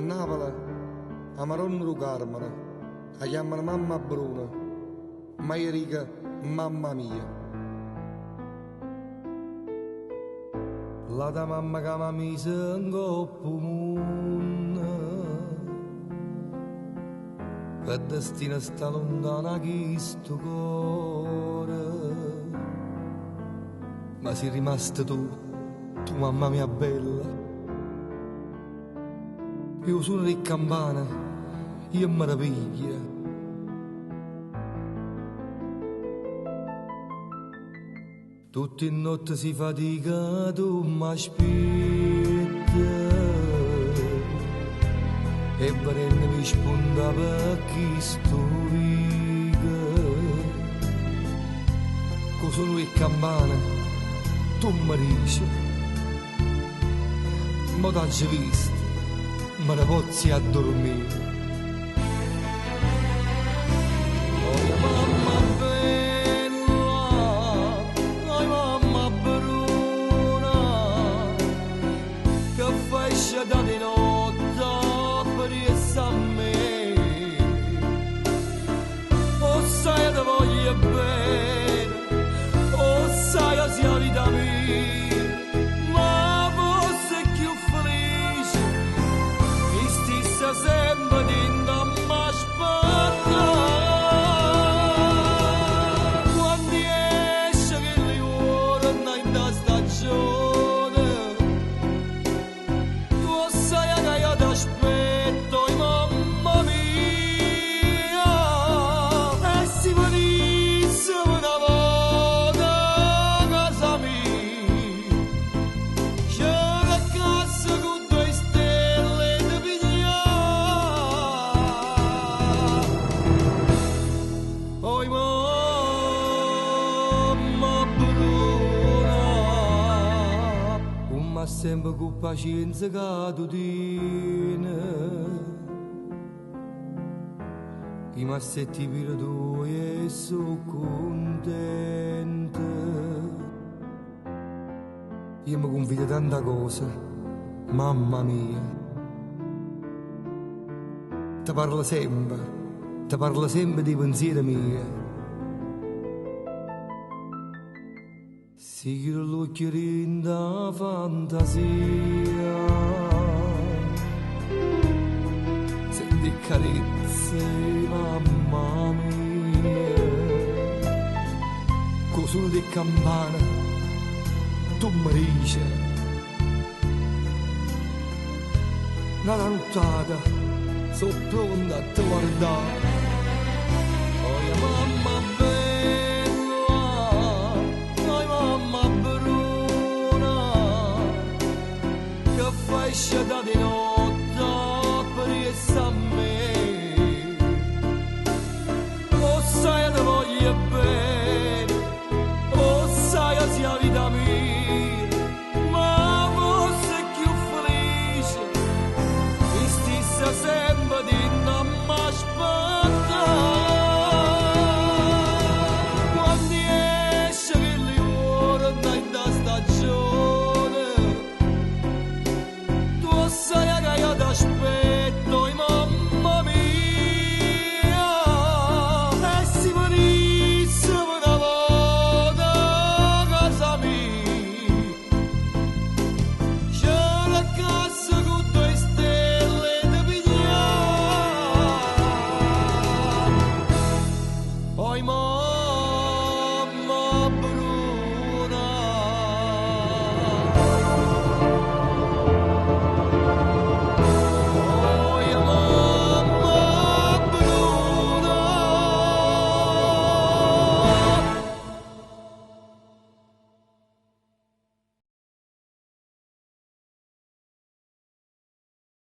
Napoli, a Maronno Carmine, la chiamano mamma Bruna, Mairica, mamma mia. La da mamma che mi mise in coppa che destino sta lontana chi sto cuore, ma sei rimasta tu mamma mia bella. Io suono di campana, io meraviglia. Tutti in notte si fatica, tu mi aspetti e venendo mi spunta per chi sto con suono di campana, tu mi dici, ma t'hai visto? Ma ne pozzi a dormire. Oh mamma bella, oh mamma bruna, che fai sciata di notte per essere a me. Oh sai te voglio bene, oh sai che sia vita mia. Sempre dinda m'aspetta quando esce che li vuole in da stagione tu sai che io t'aspetto mamma mia e si venisse una volta a casa mia c'è la casa con due stelle di pigliare. Oi mamma bruna, ma sempre con pazienza che tu tieni, che mi assetti per tu e sono contenta. Io mi confido tanta cosa, mamma mia. Ti parlo sempre dei pensieri miei. Si chiude l'occhio da fantasia, senti carezze, mamma mia, con suono di campana, tu mi dici, una nottata, sono pronta a te guardare. Oh mamma bella, oh mamma bruna, che fai sciata di notte per essere a me. Oh sai te voglio bene, oh sai che sia vita mia.